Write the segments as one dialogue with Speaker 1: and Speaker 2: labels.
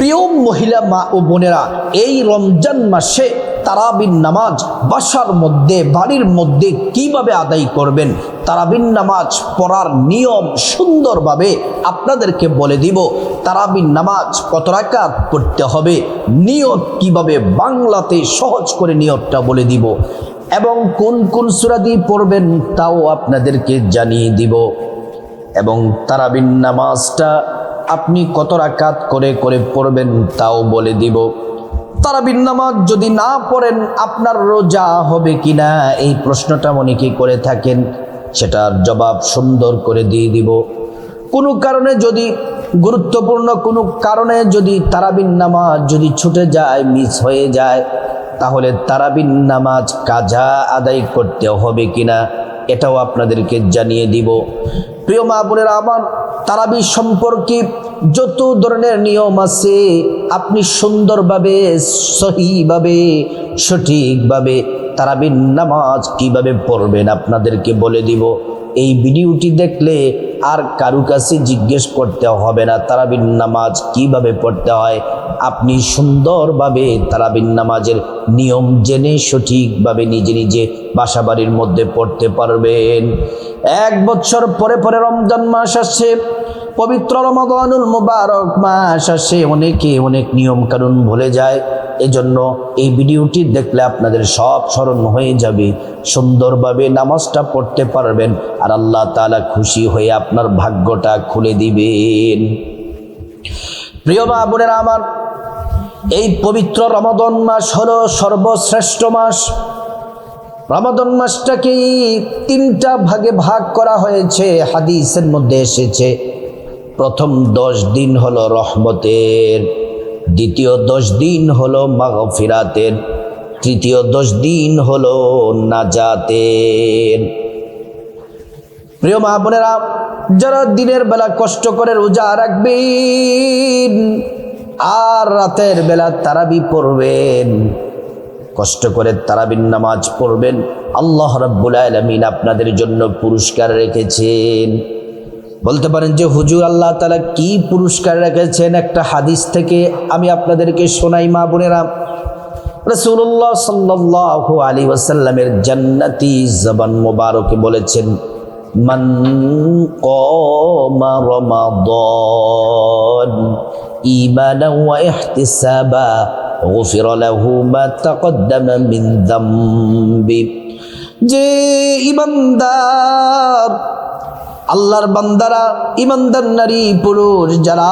Speaker 1: প্রিয় মহিলা মা ও বোনেরা, এই রমজান মাসে তারাবির নামাজ বাসার মধ্যে, বাড়ির মধ্যে কিভাবে আদায় করবেন, তারাবির নামাজ পড়ার নিয়ম সুন্দরভাবে আপনাদেরকে বলে দিব। তারাবির নামাজ কত রাকাত পড়তে হবে, নিয়ত কিভাবে বাংলাতে সহজ করে নিয়তটা বলে দিব, এবং কোন কোন সূরা দিয়ে পড়বেন তাও আপনাদেরকে জানিয়ে দিব। এবং তারাবির নামাজটা আপনি কত রাকাত করে করে পড়বেন তাও বলে দিব। তারাবির নামাজ যদি না পড়েন আপনার রোজা হবে কিনা, এই প্রশ্নটা অনেকেই করে থাকেন, সেটার জবাব সুন্দর করে দিয়ে দিব। কোনো কারণে যদি, গুরুত্বপূর্ণ কোনো কারণে যদি তারাবির নামাজ যদি ছুটে যায়, মিস হয়ে যায়, তাহলে তারাবির নামাজ কাজা আদায় করতে হবে কিনা এটাও আপনাদেরকে জানিয়ে দিব। প্রিয় মা বোনেরা আমার, তারাবি সম্পর্কে যত ধরনের নিয়ম আছে আপনি সুন্দরভাবে, সহিভাবে, সঠিকভাবে তারাবির নামাজ কিভাবে পড়বেন আপনাদেরকে বলে দিব। এই ভিডিওটি দেখলে আর কারো কাছে জিজ্ঞেস করতে হবে না তারাবির নামাজ কিভাবে পড়তে হয়। আপনি সুন্দরভাবে তারাবির নামাজের নিয়ম জেনে সঠিকভাবে নিজে নিজে বাসাবাড়ির মধ্যে পড়তে পারবেন। 1 বছর পরে পরে রমজান মাস আসছে, পবিত্র রমাদানুল মুবারক মাস আসে, অনেকে অনেক নিয়ম কানুন ভুলে যায়। এজন্য এই ভিডিওটি দেখলে আপনাদের সব স্মরণ হয়ে যাবে, সুন্দরভাবে নামাজটা পড়তে পারবেন, আর আল্লাহ তাআলা খুশি হয়ে আপনার ভাগ্যটা খুলে দিবেন। প্রিয় মা বোনেরা আমার, এই পবিত্র রমাদান মাস হলো সর্বশ্রেষ্ঠ মাস। রমাদান মাসটাকে 3টা ভাগে ভাগ করা হয়েছে, হাদিসের মধ্যে এসেছে। প্রথম 10 দিন হলো রহমতের, দ্বিতীয় 10 দিন হলো মাগফিরাতের, তৃতীয় 10 দিন হলো নাজাতের। প্রিয় মা বোনেরা, যারা দিনের বেলা কষ্ট করে রোজা রাখবেন আর রাতের বেলা তারাবি পড়বেন, কষ্ট করে তারাবির নামাজ পড়বেন, আল্লাহ রাব্বুল আলামিন আপনাদের জন্য পুরস্কার রেখেছেন। বলতে পারেন যে হুজুর আল্লাহ তাআলা কি পুরস্কার রেখেছেন, একটা হাদিস থেকে আমি আপনাদেরকে শোনাই। মা বোনেরা, রাসূলুল্লাহ সাল্লাল্লাহু আলাইহি ওয়াসাল্লামের জান্নাতি জবান মোবারকে বলেছেন, মান ক্বামা রমাদান ঈমানান ওয়া ইহতিসাবা গুফিরা লাহু মা তাকদ্দামা মিন যামবি। যে ঈমানদার, আল্লাহর বান্দারা, ঈমানদার নারী পুরুষ যারা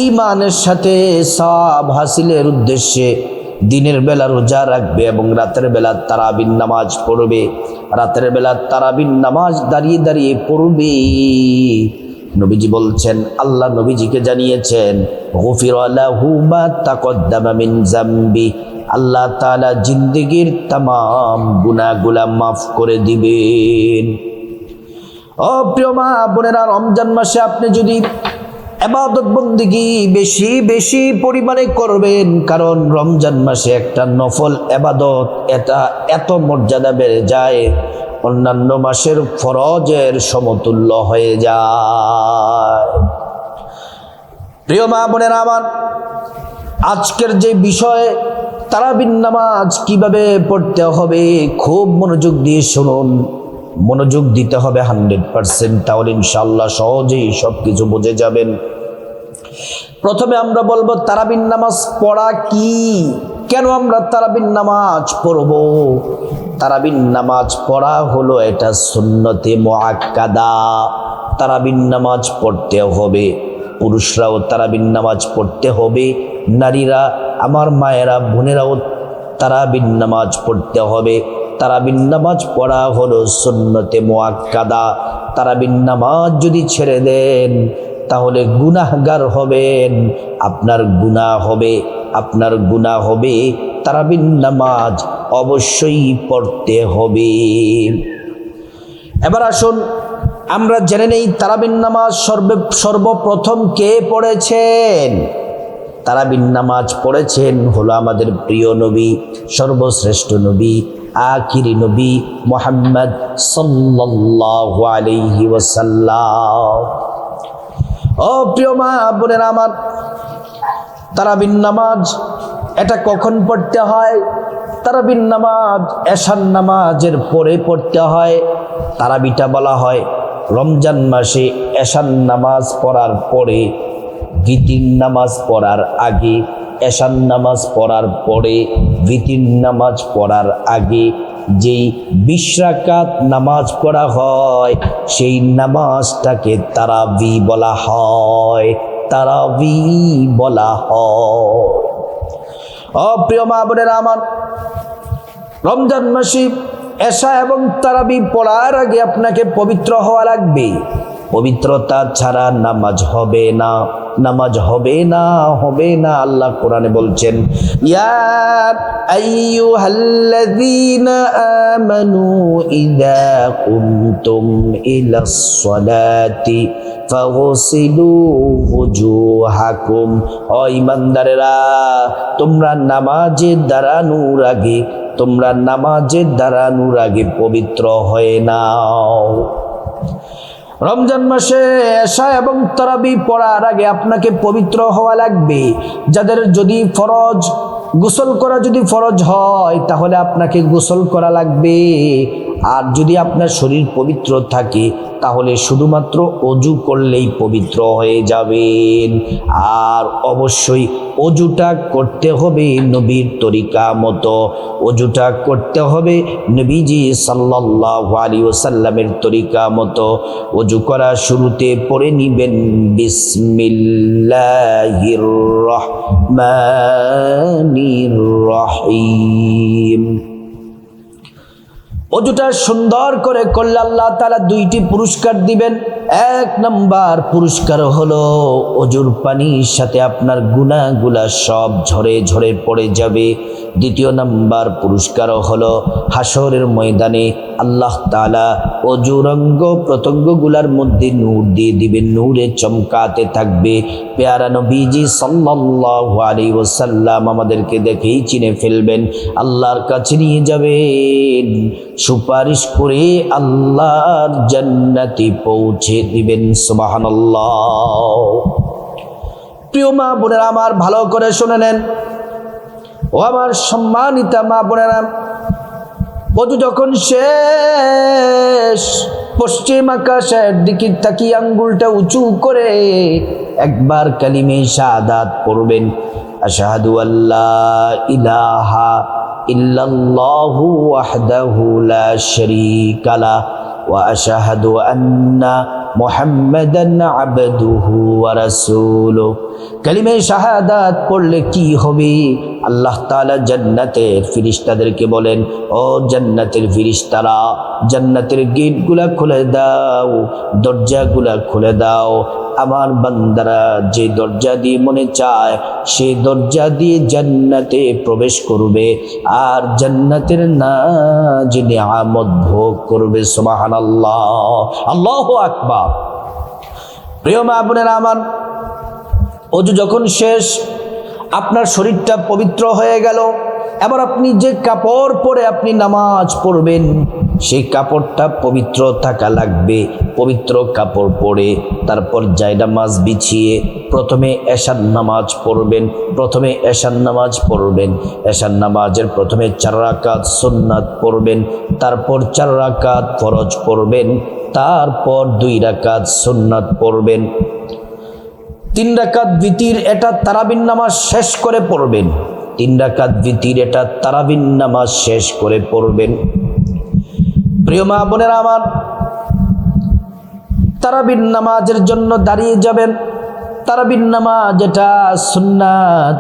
Speaker 1: ঈমানের সাথে সওয়াব হাসিলের উদ্দেশ্যে দিনের বেলা রোজা রাখবে এবং রাতের বেলা তারাবির নামাজ পড়বে, রাতের বেলা তারাবির নামাজ দাঁড়িয়ে দাঁড়িয়ে পড়বে, নবীজি বলছেন, আল্লাহ নবীজিকে জানিয়েছেন, গুফিরা লাহু মা তাকদ্দামা মিন যামবি, আল্লাহ তাআলা জিন্দেগীর তামাম গুনাহগুলা মাফ করে দিবেন। ও প্রিয় মা বোনেরা, রমজান মাসে আপনি যদি ইবাদত বন্দেগী বেশি বেশি পরিমাণে করবেন, কারণ রমজান মাসে একটা নফল ইবাদত এটা এত মর্যাদা বেড়ে যায়, অন্যান্য মাসের ফরজের সমতুল্য হয়ে যায়। প্রিয় মা বোনেরা আমার, আজকের যে বিষয় তারাবির নামাজ কিভাবে পড়তে হবে, খুব মনোযোগ দিয়ে শুনুন, মনোযোগ দিতে হবে 100%, তাহলে ইনশাআল্লাহ সহজেই সব কিছু বুঝে যাবেন। প্রথমে আমরা বলবো তারাবির নামাজ পড়া কি, কেন আমরা তারাবির নামাজ পড়ব। তারাবির নামাজ পড়া হলো এটা সুন্নতে মুআক্কাদা, তারাবির নামাজ পড়তে হবে, পুরুষরাও তারাবির নামাজ পড়তে হবে, নারীরা, আমার মায়েরা, বোনেরাও তারাবির নামাজ পড়তে হবে। তারাবির নামাজ পড়া হলো সুন্নতে মুআক্কাদা। তারাবির নামাজ যদি ছেড়ে দেন তাহলে গুনাহগার হবেন, আপনার গুনাহ হবে, আপনার গুনাহ হবে। তারাবির নামাজ অবশ্যই পড়তে হবে। এবার আসুন আমরা জেনে নেই তারাবির নামাজ সর্বপ্রথম কে পড়েছেন। তারাবির নামাজ পড়েছেন হলো আমাদের প্রিয় নবী, সর্বশ্রেষ্ঠ নবী, আখিরি নবী মুহাম্মদ সাল্লাল্লাহু আলাইহি ওয়াসাল্লাম। ও প্রিয় মা বোনেরা আমার, তারাবির নামাজ এটা কখন পড়তে হয়? তারাবির নামাজ এশার নামাজের পরে পড়তে হয়। তারাবিটা বলা হয় রমজান মাসে এশার নামাজ পড়ার পরে, ভিতির নামাজ পড়ার আগে, এশার নামাজ পড়ার পরে, ভিতির নামাজ পড়ার আগে যেই 20 রাকাত নামাজ পড়া হয় সেই নামাজটাকে তারাবি বলা হয়। তারাবি বলা হয়। প্রিয় মা বোনেরা আমার, রমজান মাসে এশা এবং তারাবি পড়ার আগে আপনাকে পবিত্র হওয়া লাগবে। পবিত্রতা ছাড়া নামাজ হবে না, নামাজ হবে না, হবে না। আল্লাহ কোরআনে বলছেন, ইয়া আইয়ুহাল্লাযীনা আমানু ইযা কুমতুম ইলাস সালাতি ফাগসিলু ওজুহাকুম। ও ঈমানদারেরা, তোমরা নামাজে দাঁড়ানোর আগে, তোমরা নামাজে দাঁড়ানোর আগে পবিত্র হয়ে নাও। রমজান মাসে এশা এবং তারাবি পড়ার আগে আপনাকে পবিত্র হওয়া লাগবে। যাদের যদি ফরজ গোসল করা যদি ফরজ হয় তাহলে আপনাকে গোসল করা লাগবে। আর যদি আপনার শরীর পবিত্র থাকে তাহলে শুধুমাত্র অজু করলেই পবিত্র হয়ে যাবেন। আর অবশ্যই অজুটা করতে হবে নবীর তরিকা মতো, অজুটা করতে হবে নবীজি সাল্লাল্লাহু আলাইহি ওয়াসাল্লামের তরিকা মতো। অজু করার শুরুতে পড়ে নিবেন বিসমিল্লাহির রহমানির রহিম। অজুটা সুন্দর করে করলে আল্লাহ তাআলা 2টি পুরস্কার দিবেন। 1 নম্বর পুরস্কার হলো অজুর পানির সাথে আপনার গুনাহগুলা সব ঝরে ঝরে পড়ে যাবে। 2য় নম্বর পুরস্কার হলো হাসরের ময়দানে আল্লাহ তাআলা অজুর অঙ্গ প্রত্যঙ্গগুলার মধ্যে নূর দিয়ে দিবেন, নূরে চমকাতে থাকবে। পেয়ারা নবীজি সাল্লাল্লাহু আলাইহি ওয়াসাল্লাম আমাদেরকে দেখেই চিনে ফেলবেন, আল্লাহর কাছে নিয়ে যাবেন, সুপারিশ করে আল্লাহর জান্নাতে পৌঁছে দিবেন। সুবহানাল্লাহ। প্রিয় মা বোনেরা আমার, ভালো করে শুনে নেন। ও আমার সম্মানিতা মা বোনেরা, অজু যখন শেষ, পশ্চিম আকাশের দিকে তাকিয়ে আঙ্গুলটা উঁচু করে একবার কালিমে শাহাদাত পড়বেন, আশহাদু আল্লা ইলাহা ইল্লাল্লাহু ওয়াহদাহু লা শারীকা লাহ ওয়া আশহাদু আন্না মুহাম্মাদান আবদুহু ওয়া রাসূলুহু। কালিমে শাহাদাত পড়লে কি হবে? আল্লাহ তাআলা জান্নাতের ফেরেশতাদেরকে বলেন, ও জান্নাতের ফেরেশতারা, জান্নাতের গেটগুলা খুলে দাও, দরজাগুলা খুলে দাও। আমার বান্দারা যে দরজা দিয়ে মনে চায় সেই দরজা দিয়ে জান্নাতে প্রবেশ করবে আর জান্নাতের নাজ নিয়ামত ভোগ করবে। সুবহানাল্লাহ, আল্লাহু আকবার। প্রিয় মা বোনেরা আমার, অজু যখন শেষ, আপনার শরীরটা পবিত্র হয়ে গেল, এবার আপনি যে কাপড় পরে আপনি নামাজ পড়বেন সেই কাপড়টা পবিত্র থাকা লাগবে। পবিত্র কাপড় পরে তারপর জায়নামাজ বিছিয়ে প্রথমে এশার নামাজ পড়বেন। প্রথমে এশার নামাজ পড়বেন, এশার নামাজের প্রথমে 4 রাকাত সুন্নাত পড়বেন, তারপর 4 রাকাত ফরজ পড়বেন, তারপর 2 রাকাত সুন্নাত পড়বেন, 3 রাকাত ভিতির, এটা তারাবির নামাজ শেষ করে পড়বেন। 3 রাকাত ভিতির, এটা তারাবির নামাজ শেষ করে পড়বেন। প্রিয় মা বোনেরা আমার, তারাবির নামাজের জন্য দাঁড়িয়ে যাবেন। তারাবির নামাজ এটা সুন্নাত,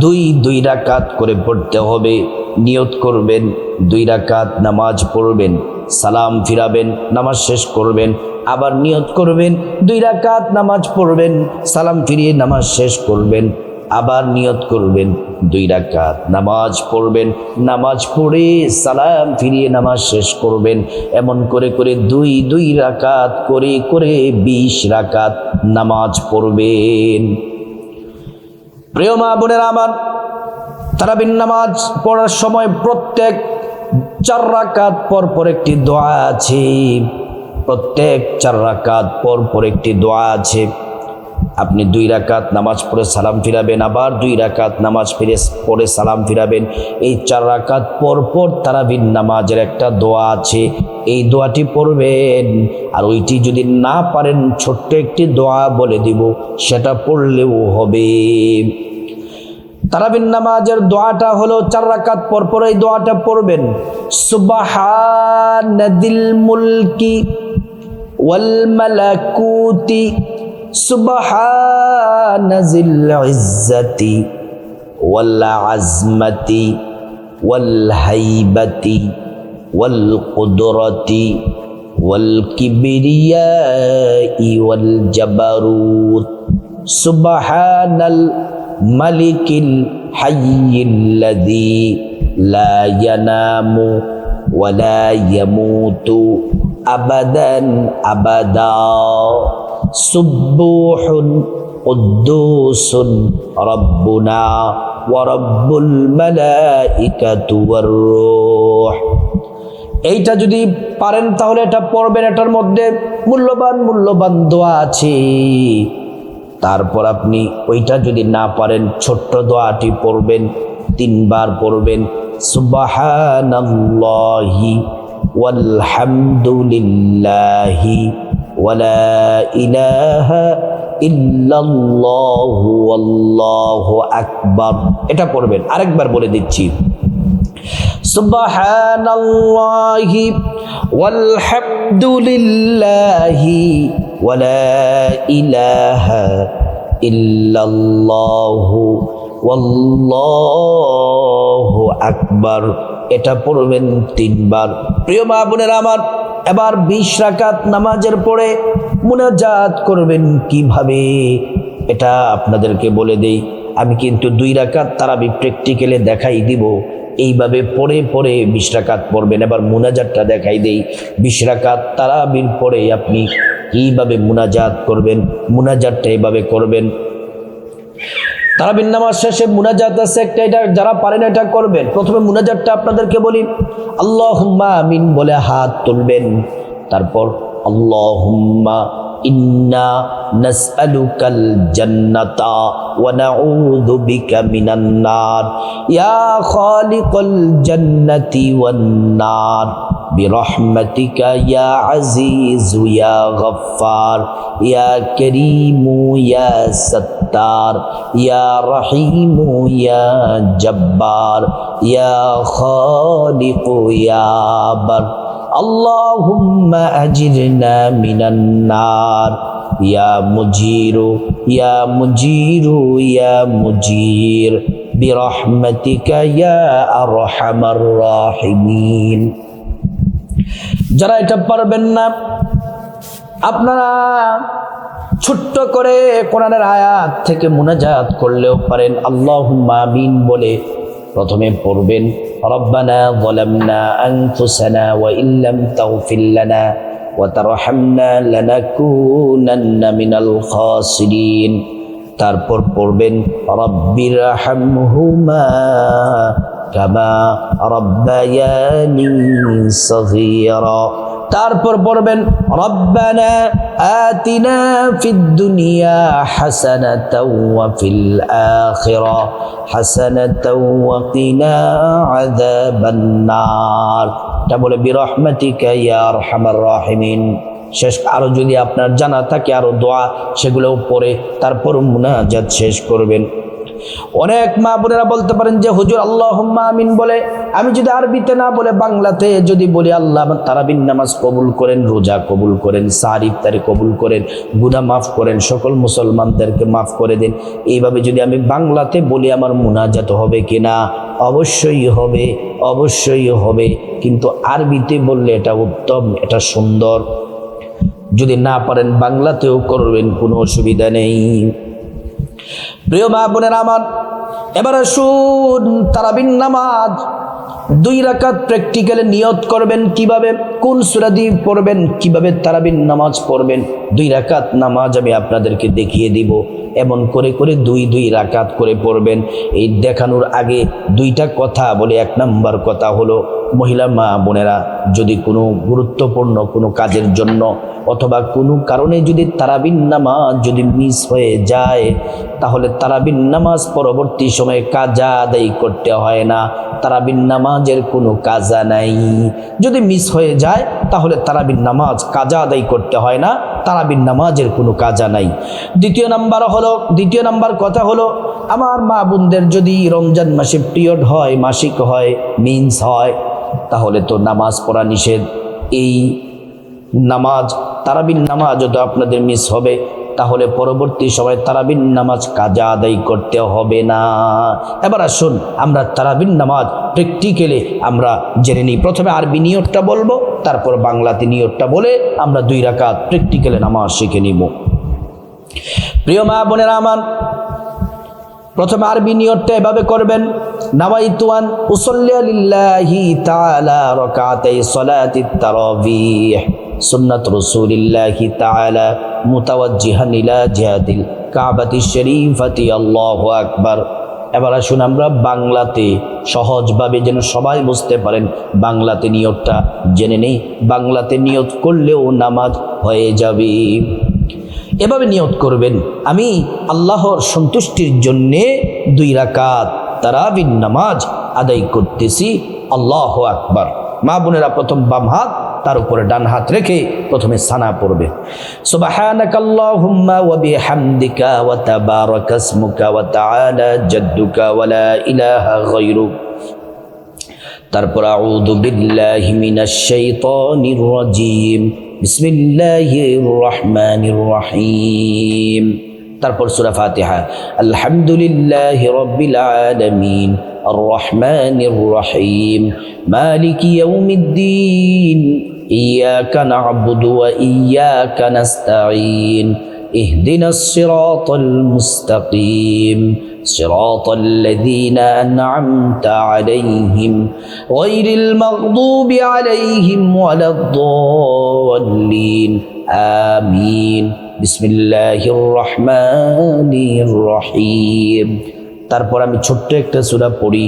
Speaker 1: 2 রাকাত করে পড়তে হবে। নিয়ত করবেন 2 রাকাত নামাজ পড়বেন, সালাম ফিরাবেন, নামাজ শেষ করবেন, আবার নিয়ত করবেন 2 রাকাত নামাজ পড়বেন, সালাম ফিরিয়ে নামাজ শেষ করবেন, আবার নিয়ত করবেন 2 রাকাত নামাজ পড়বেন, নামাজ পড়ে সালাম ফিরিয়ে নামাজ শেষ করবেন। এমন করে করে 2 রাকাত করে করে 20 রাকাত নামাজ পড়বেন। প্রিয় মা বোনেরা আমার, তারাবির নামাজ পড়ার সময় প্রত্যেক 4 রাকাত পর পর একটি দোয়া আছে। প্রত্যেক 4 রাকাত পর পর একটি দোয়া আছে। আপনি 2 রাকাত নামাজ পড়ে সালাম ফিরাবেন, আবার 2 রাকাত নামাজ পড়ে সালাম ফিরাবেন। এই 4 রাকাত পর পর তারাবির নামাজের একটা দোয়া আছে, এই দোয়াটি পড়বেন। আর ওইটি যদি না পারেন ছোট্ট একটি দোয়া বলে দিব, সেটা পড়লেও হবে। তারাবির নামাজের দোয়াটা হলো 4 রাকাত পর পর এই দোয়াটা পড়বেন। সুবহানাদিল মুলকি ওয়াল মালাকুতি সুবহানাজিল ইজ্জতি ওয়াল আজমতি ওয়াল হাইবাতি ওয়াল কুদরতি ওয়াল কিবরিয়াই ওয়াল জাবারুত সুবহানাল মালিকিল হাইয়িল্লাযী লা ইয়ানামু ওয়া লা ইয়ামুতু আবাদান আবাদা সুবহুন কুদ্দুসুন রাব্বুনা ওয়া রাব্বুল মালাইকাতু ওয়ার রূহ। এইটা যদি পারেন তাহলে এটা পড়বেন। এটার মধ্যে মূল্যবান দোয়া আছে। তারপর আপনি ওইটা যদি না পারেন ছোট্ট দোয়াটি পড়বেন, 3 বার পড়বেন। সুবহানাল্লাহি ওয়ালহামদুলিল্লাহি ওয়ালা ইলাহা ইল্লাল্লাহু আল্লাহু আকবার, এটা পড়বেন। আরেকবার বলে দিচ্ছি, সুবহানাল্লাহি ওয়ালহামদুলিল্লাহি ওয়ালা ইলাহা ইল্লাল্লাহু ওয়াল্লাহু আকবার, এটা পড়বেন 3 বার। প্রিয় মা বোনেরা আমার, এবার 20 রাকাত নামাজের পরে মুনাজাত করবেন কিভাবে এটা আপনাদেরকে বলে দেই। আমি কিন্তু 2 রাকাত তারাবি প্র্যাকটিক্যালে দেখাই দিব। এইভাবে পড়ে পড়ে 20 রাকাত পড়বেন। এবার মুনাজাতটা দেখাই দেই। 20 রাকাত তারাবির পরে আপনি কিভাবে মুনাজাত করবেন, মুনাজাতটা এইভাবে করবেন। তারাবির নামাজ শেষে মুনাজাত আছে একটা, এটা যারা পারেন এটা করবেন। প্রথমে মুনাজাতটা আপনাদেরকে বলি, আল্লাহুম্মা আমিন বলে হাত তুলবেন। তারপর আল্লাহুম্মা ইন্না নাসআলুকাল জান্নাতা ওয়া নাউযু বিকা মিনান নার ইয়া খালিকাল জান্নাতি ওয়ান নার বিরহমাতিকা ইয়া আজিজু ইয়া গফফার ইয়া করিমু ইয়া সত্তার ইয়া রহিমু ইয়া জব্বার ইয়া খালিকু ইয়া বার আল্লাহুম্মা আজিরনা মিনান নার ইয়া মুজিরু ইয়া মুজিরু ইয়া মুজির বিরহমাতিকা ইয়া আরহামার রাহিমিন। যারা এটা পারবেন না, আপনারা ছোট্ট করে কোরআনের আয়াত থেকে মুনাজাত করলেও পারেন। আল্লাহুম্মা আমিন বলে প্রথমে পড়বেন, রব্বানা যালামনা আনফুসানা ওয়া ইল্লাম তাগফির লানা ওয়া তারহামনা লানাকুনান্না মিনাল খাসিরিন। তারপর পড়বেন, রব্বিরহামহুমা কামা রব্বায়ানি সগীরা। তারপর পড়বেন, রব্বানা আতিনা ফিদ দুনিয়া হাসানাতাও ওয়া ফিল আখিরা হাসানাতাও ওয়া কিনা আযাবান নার। এটা বলে বিরহমাতিকা ইয়া আরহামার রাহিমিন। শেষ আরো যদি আপনার জানা থাকে আরো দোয়া, সেগুলোও পড়ে তারপর মুনাজাত শেষ করবেন। অনেক মা বোনেরা বলতে পারেন যে হুজুর আল্লাহুম্মা আমিন বলে আমি যদি আরবিতে না বলে বাংলাতে যদি বলি, আল্লাহ আমার তারাবির নামাজ কবুল করেন, রোজা কবুল করেন, সার ইফতারি কবুল করেন, গুনাহ মাফ করেন, সকল মুসলমানদেরকে মাফ করে দেন, এইভাবে যদি আমি বাংলাতে বলি আমার মুনাজাত হবে কিনা? অবশ্যই হবে, অবশ্যই হবে। কিন্তু আরবিতে বললে এটা উত্তম, এটা সুন্দর। যদি না পারেন বাংলাতেও করবেন, কোনো অসুবিধা নেই। প্রিয় মা বোনেরা আমার, এবার আসুন তারাবির নামাজ 2 রাকাত প্র্যাকটিক্যালে নিয়ত করবেন কিভাবে, কোন সূরা দিয়ে পড়বেন, কিভাবে তারাবির নামাজ পড়বেন। 2 রাকাত নামাজ আমি আপনাদেরকে দেখিয়ে দিব। এমন করে করে 2 রাকাত করে পড়বেন। এই দেখানোর আগে 2টা কথা বলে। 1 নম্বর কথা হলো মহিলা মা বোনেরা যদি কোনো গুরুত্বপূর্ণ কোনো কাজের জন্য অথবা কোনো কারণে যদি তারাবির নামাজ যদি মিস হয়ে যায়, তাহলে তারাবির নামাজ পরবর্তী সময়ে কাজা আদায় করতে হয় না। তারাবির নামাজের কোনো কাজা নাই। যদি মিস হয়ে যায় তাহলে তারাবির নামাজ কাজা আদায় করতে হয় না, তারাবির নামাজের কোনো কাজা নাই। দ্বিতীয় নাম্বার কথা হলো, আমার মা বোনদের যদি রমজান মাসে পিরিয়ড হয়, মাসিক হয়, মিন্স হয়, তাহলে তো নামাজ পড়া নিষেধ। এই নামাজ তারাবির নামাজও তো আপনাদের মিস হবে, তাহলে পরবর্তী সময় তারাবির নামাজ কাজা আদায় করতে হবে না। এবার আসুন আমরা তারাবির নামাজ প্র্যাকটিক্যালি আমরা জেনে নিই। প্রথমে আরবি নিয়তটা বলবো, তারপর বাংলাতে নিয়তটা বলে আমরা 2 রাকাত প্র্যাকটিক্যালি নামাজ শিখে নিব। প্রিয় মা বোনেরা আমার, প্রথমে আরবি নিয়তটা এভাবে করবেন, নাওয়াইতু আন উসাল্লি লিল্লাহি তাআলা রাকাতাই সালাতিত তারাবিহ সুন্নাত রাসূলিল্লাহি তাআলা মুতাওয়াজ্জিহান ইলা জিহাদিল কাবাতিশ শরীফাতি আল্লাহু আকবার। এবার আসুন আমরা বাংলাতে সহজভাবে যেন সবাই বুঝতে পারেন বাংলাতে নিয়তটা জেনে নেই। বাংলাতে নিয়ত করলেও নামাজ হয়ে যাবে। এভাবে নিয়ত করবেন, আমি আল্লাহর সন্তুষ্টির জন্যে 2 রাকাত তারাবির নামাজ আদায় করতেছি, আল্লাহু আকবার। মা বোনেরা প্রথম বাম হাত তার উপরে ডান হাত রেখে প্রথমে সানা পড়বে, সুবহানাকাল্লাহুম্মা ওয়া বিহামদিকা ওয়া তাবারাকা ইসমুকা ওয়া তাআলা জাদ্দুকা ওয়া লা ইলাহা গায়রুক। তারপর আউযু বিল্লাহি মিনাশ শাইতানির রাজীম, বিসমিল্লাহির রহমানির রহিম। তারপর সূরা ফাতিহা, আলহামদুলিল্লাহি রাব্বিল আলামিন আর রহমানির রহিম মালিকি ইয়াউমিদ্দিন ইয়াকা না'বুদু ওয়া ইয়াকা নাস্তাঈন ইহদিনাস সিরাতাল মুস্তাকিম সিরাতাল লাযীনা আন'আমতা আলাইহিম গায়রিল মাগদুবি আলাইহিম ওয়ালাদ-দাল্লিন আমিন বিসমিল্লাহির রহমানির রহিম। তারপর আমি ছোট্ট একটা সূরা পড়ি,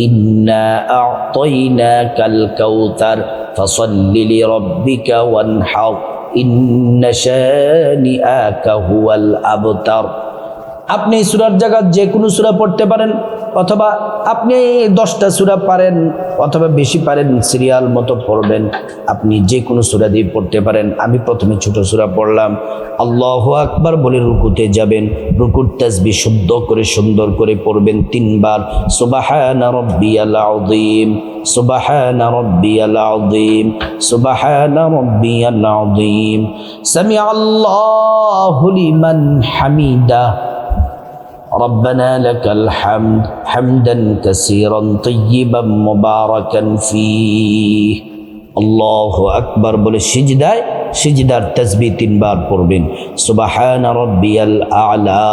Speaker 1: ইন্না আ'তাইনাকাল কাউসার ফাসাল্লি লিরাব্বিকা ওয়ানহার ইন্না শানিআকা হুয়াল আবতার। আপনি এই সূরার জায়গা যে কোনো সূরা পড়তে পারেন, অথবা আপনি 10টা সূরা পারেন অথবা বেশি পারেন, সিরিয়াল মতো পড়বেন। আপনি যে কোনো সূরা দিয়ে পড়তে পারেন। আমি প্রথমে ছোট সূরা পড়লাম, আল্লাহু আকবার বলে রুকুতে যাবেন, রুকুর তাসবিহ শুদ্ধ করে সুন্দর করে পড়বেন 3 বার, সুবহানা রাব্বিয়াল আযীম সুবহানা রাব্বিয়াল আযীম সুবহানা রাব্বিয়াল আযীম সামিআল্লাহু লিমান হামিদা ربنا لك الحمد حمدا كثيرا طيبا مباركا فيه আল্লাহু আকবার বলে সিজদার তাসবিহ 3 বার পড়বেন, সুবহানা রাব্বিয়াল আ'লা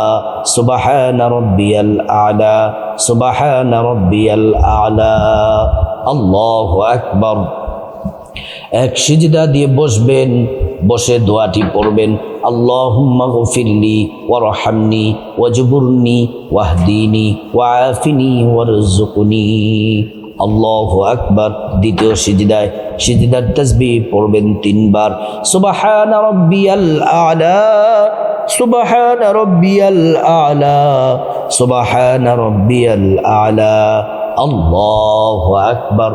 Speaker 1: সুবহানা রাব্বিয়াল আ'লা সুবহানা রাব্বিয়াল আ'লা আল্লাহু আকবার। এক সিজদা দিয়ে বসবেন, বসে দোয়াটি পড়বেন, আল্লাহুম্মা গফিরলি ওয়ারহামনি ওয়াজবুরনি ওয়াহদিনি ওয়াআফিনি ওয়ারযুকনি। আল্লাহু আকবার। দ্বিতীয় সিজদার তাসবিহ পড়বেন 3 বার, সুবহানা রাব্বিয়াল আ'লা সুবহানা রাব্বিয়াল আ'লা সুবহানা রাব্বিয়াল আ'লা আল্লাহু আকবার।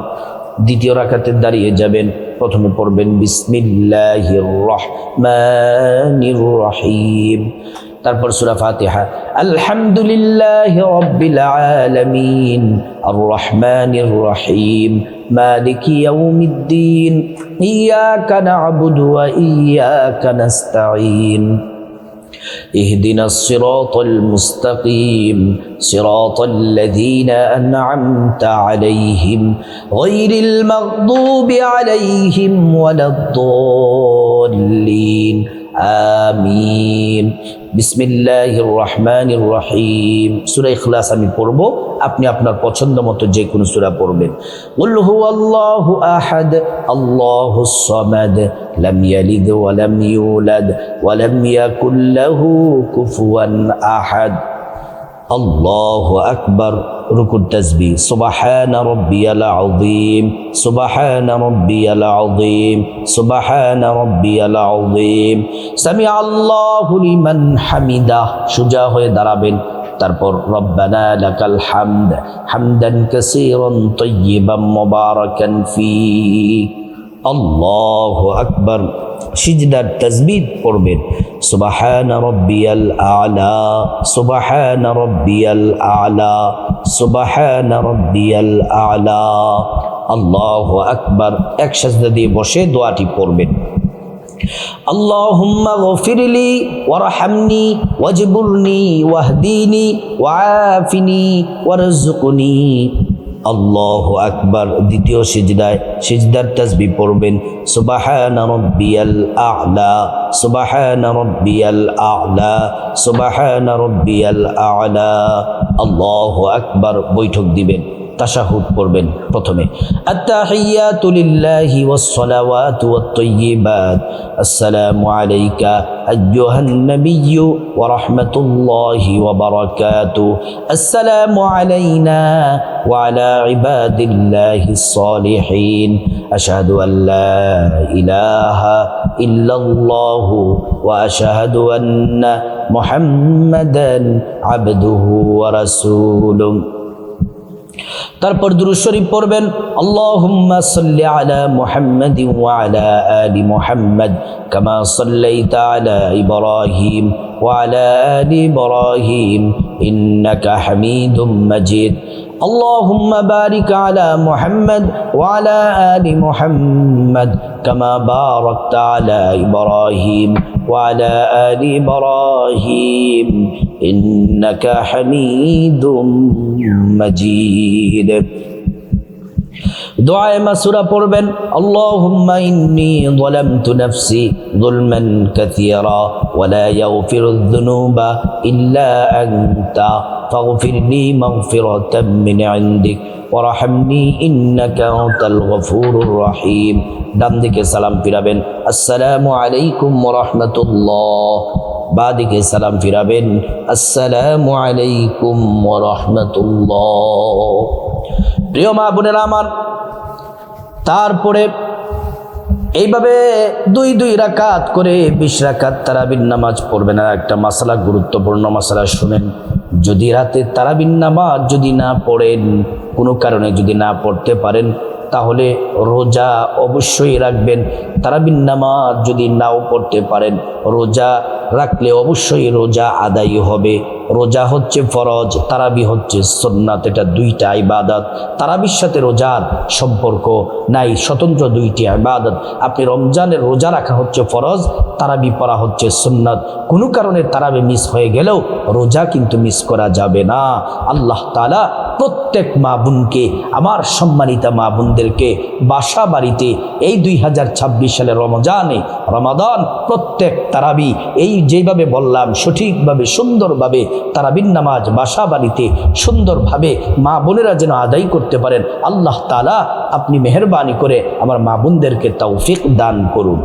Speaker 1: দ্বিতীয় রাকাতে দাঁড়িয়ে যাবেন, প্রথমে পড়বেন বিসমিল্লাহির রহমানির রহিম, তারপর সূরা ফাতিহা, আলহামদুলিল্লাহি রাব্বিল আলামিন আর রহমানির রহিম মালিকি ইয়াউমিদ্দিন ইয়াকা না'বুদু ওয়া ইয়াকা নাস্তাঈন اهدنا الصراط المستقيم صراط الذين أنعمت عليهم غير المغضوب عليهم ولا الضالين آمين বিসমিল্লাহির রহমানির রহিম। সূরা ইখলাস আমি পড়ব, আপনি আপনার পছন্দ মতো যে কোনো সূরা পড়বেন। কুল হুয়াল্লাহু আহাদ আল্লাহুস সামাদ লাম ইয়ালিদ ওয়া লাম ইউলাদ ওয়া লাম ইয়াকুল লাহু কুফুয়ান আহাদ আল্লাহু আকবার। রুকুর তাসবিহ সুবহান রাব্বিয়াল আযীম, সুবহান রাব্বিয়াল আযীম, সুবহান রাব্বিয়াল আযীম, সামিআ আল্লাহু লিমান হামিদা। সোজা হয়ে দাঁড়াবেন, তারপর রব্বানা লাকাল হামদ হামদান কাসীরান তাইয়্যিবান মুবারাকান ফী। আল্লাহু আকবার। সিজদার তাসবিহ পড়বেন সুবহান রাব্বিয়াল আ'লা, সুবহান রাব্বিয়াল আ'লা, সুবহান রাব্বিয়াল আ'লা। আল্লাহু আকবার। এক সাজদা দিয়ে বসে দোয়াটি পড়বেন, আল্লাহুম্মা গফিরলি ওয়ারহামনি ওয়াজবুরনি ওয়াহদিনি ওয়াআফিনি ওয়ারযুকনি। আল্লাহু আকবার। দ্বিতীয় সিজদায় সিজদার তাসবিহ পড়বেন সুবহান রাব্বিয়াল আ'লা, সুবহান রাব্বিয়াল আ'লা, সুবহান রাব্বিয়াল আ'লা। আল্লাহু আকবার। বৈঠক দিবেন, তাশাহুদ পড়বেন। প্রথমে আত্তাহিয়াতু লিল্লাহি ওয়াস সালাওয়াতু ওয়াত তাইয়্যিবাত, আসসালামু আলাইকা আইয়ুহান নাবিয়্যু ওয়া রাহমাতুল্লাহি ওয়া বারাকাতুহু, আসসালামু আলাইনা ওয়া আলা ইবাদিল্লাহিস সালিহিন, আশহাদু আল লা ইলাহা ইল্লাল্লাহু ওয়া আশহাদু আন্না মুহাম্মাদান আবদুহু ওয়া রাসূলুহু। তারপর দুরূদ শরীফ পড়বেন, আল্লাহুম্মা সাল্লি আলা মুহাম্মাদিন ওয়া আলা আলি মুহাম্মাদ কামা সাল্লাইতা আলা ইব্রাহিম ওয়া আলা আলি ইব্রাহিম ইন্নাকা হামিদুম মাজিদ। اللهم بارك على محمد وعلى آل محمد كما باركت على إبراهيم وعلى آل إبراهيم إنك حميد مجيد। دعاء مسورة পড়বেন, اللهم إني ظلمت نفسي ظلما كثيرا ولا يغفر الذنوب إلا أنت فاغفر لي مغفرة من عندك وارحمني إنك أنت الغفور الرحيم। ডান দিকে সালাম ফিরাবেন, আসসালামু আলাইকুম ওয়া রাহমাতুল্লাহ। বাঁ দিকে সালাম ফিরাবেন, আসসালামু আলাইকুম ওয়া রাহমাতুল্লাহ। প্রিয় মা বোনেরা আমার, তারপরে এইভাবে দুই রাকাত করে 20 রাকাত তারাবির নামাজ পড়বেন। আর একটা মাসালা, গুরুত্বপূর্ণ মাসালা শুনেন, যদি রাতে তারাবির নামাজ যদি না পড়েন, কোনো কারণে যদি না পড়তে পারেন, তাহলে রোজা অবশ্যই রাখবেন। তারাবির নামাজ যদি নাও পড়তে পারেন, রোজা রাখলে অবশ্যই রোজা আদায় হবে। রোজা হচ্ছে ফরজ, তারাবি হচ্ছে সুন্নাত। এটা দুইটা ইবাদত। তারাবির সাথে রোজার সম্পর্ক নাই, স্বতন্ত্র দুইটি ইবাদত। আপনি রমজানের রোজা রাখা হচ্ছে ফরজ, তারাবি পড়া হচ্ছে সুন্নাত। কোনো কারণে তারাবি মিস হয়ে গেলেও রোজা কিন্তু মিস করা যাবে না। আল্লাহ তাআলা প্রত্যেক মা বোনকে, আমার সম্মানিতা মা বোনদেরকে বাসা বাড়িতে এই 2026 সালের রমাদান প্রত্যেক তারাবি এই যেভাবে বললাম সঠিকভাবে সুন্দরভাবে তারাবির নামাজ বাসা বাড়িতে সুন্দরভাবে মা বোনেরা যেন আদায় করতে পারেন। আল্লাহ তাআলা আপনি মেহেরবানি করে আমার মা বোনদেরকে তৌফিক দান করুন।